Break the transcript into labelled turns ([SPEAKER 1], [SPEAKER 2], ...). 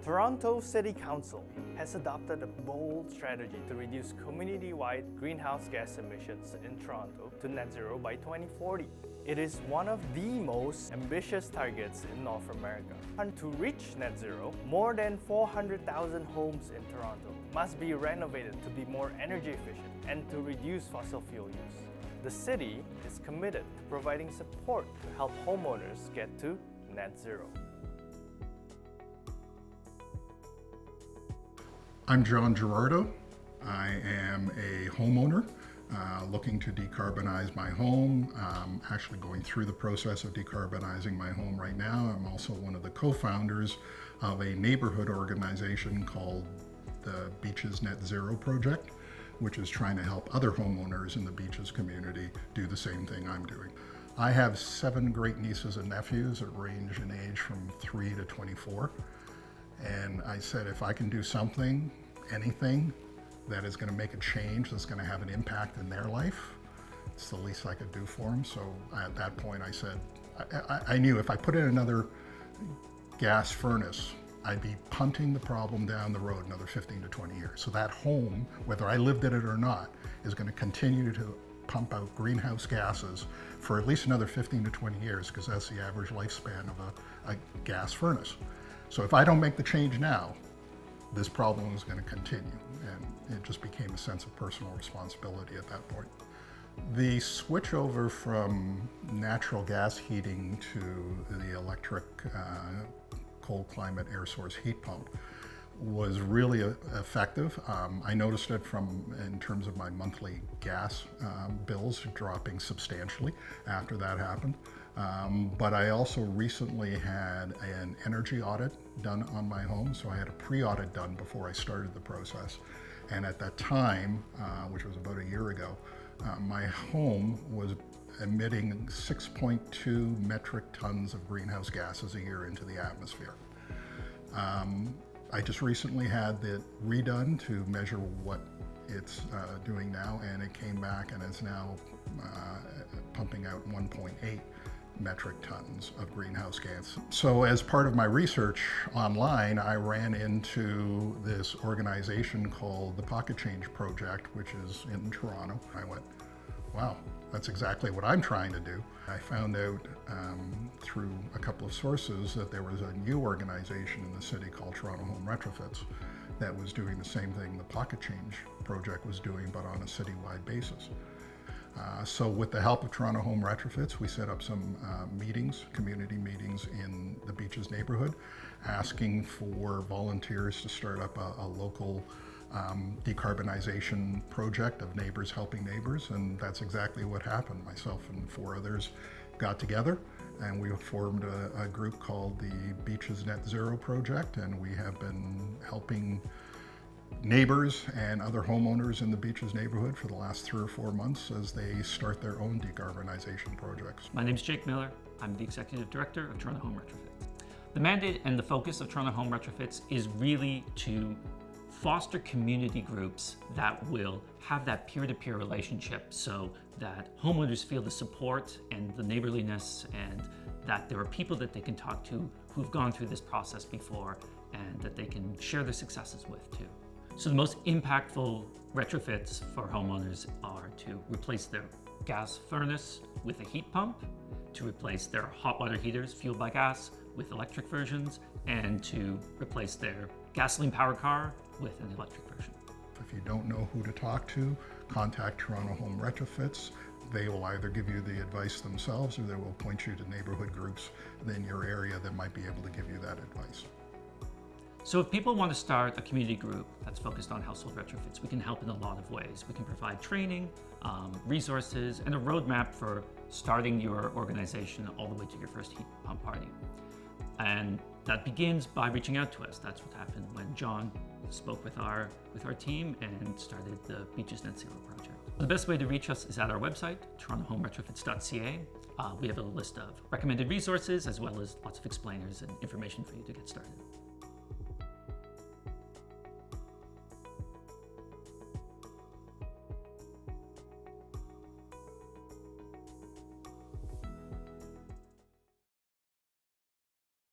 [SPEAKER 1] Toronto City Council has adopted a bold strategy to reduce community-wide greenhouse gas emissions in Toronto to net zero by 2040. It is one of the most ambitious targets in North America. And to reach net zero, more than 400,000 homes in Toronto must be renovated to be more energy efficient and to reduce fossil fuel use. The city is committed to providing support to help homeowners get to net zero.
[SPEAKER 2] I'm John Gerardo. I am a homeowner looking to decarbonize my home. Actually going through the process of decarbonizing my home right now. I'm also one of the co-founders of a neighborhood organization called the Beaches Net Zero Project, which is trying to help other homeowners in the beaches community do the same thing I'm doing. I have 7 great nieces and nephews that range in age from 3 to 24. And I said, if I can do something, anything, that is going to make a change, that's going to have an impact in their life, it's the least I could do for them. So at that point I said, I knew if I put in another gas furnace, I'd be punting the problem down the road another 15 to 20 years. So that home, whether I lived in it or not, is going to continue to pump out greenhouse gases for at least another 15 to 20 years, because that's the average lifespan of a gas furnace. So if I don't make the change now, this problem is going to continue, and it just became a sense of personal responsibility at that point. The switch over from natural gas heating to the electric cold climate air source heat pump was really effective. I noticed it in terms of my monthly gas bills dropping substantially after that happened. But I also recently had an energy audit done on my home. So I had a pre-audit done before I started the process. And at that time, which was about a year ago, my home was emitting 6.2 metric tons of greenhouse gases a year into the atmosphere. I just recently had it redone to measure what it's doing now, and it came back and it's now pumping out 1.8 metric tons of greenhouse gas. So as part of my research online, I ran into this organization called the Pocket Change Project, which is in Toronto. I went, wow, that's exactly what I'm trying to do. I found out through a couple of sources that there was a new organization in the city called Toronto Home Retrofits that was doing the same thing the Pocket Change Project was doing, but on a citywide basis. So with the help of Toronto Home Retrofits, we set up some community meetings in the Beaches neighborhood, asking for volunteers to start up a local decarbonization project of neighbors helping neighbors, and that's exactly what happened. Myself and 4 others got together and we formed a group called the Beaches Net Zero Project, and we have been helping neighbors and other homeowners in the Beaches neighborhood for the last 3 or 4 months as they start their own decarbonization projects.
[SPEAKER 3] My name is Jake Miller. I'm the Executive Director of Toronto Home Retrofits. The mandate and the focus of Toronto Home Retrofits is really to foster community groups that will have that peer-to-peer relationship so that homeowners feel the support and the neighborliness, and that there are people that they can talk to who've gone through this process before and that they can share their successes with too. So the most impactful retrofits for homeowners are to replace their gas furnace with a heat pump, to replace their hot water heaters fueled by gas with electric versions, and to replace their gasoline powered car with an electric version.
[SPEAKER 2] If you don't know who to talk to, contact Toronto Home Retrofits. They will either give you the advice themselves or they will point you to neighborhood groups in your area that might be able to give you that advice.
[SPEAKER 3] So if people want to start a community group that's focused on household retrofits, we can help in a lot of ways. We can provide training, resources, and a roadmap for starting your organization all the way to your first heat pump party. And that begins by reaching out to us. That's what happened when John spoke with our team and started the Beaches Net Zero project. The best way to reach us is at our website, torontohomeretrofits.ca. We have a list of recommended resources as well as lots of explainers and information for you to get started.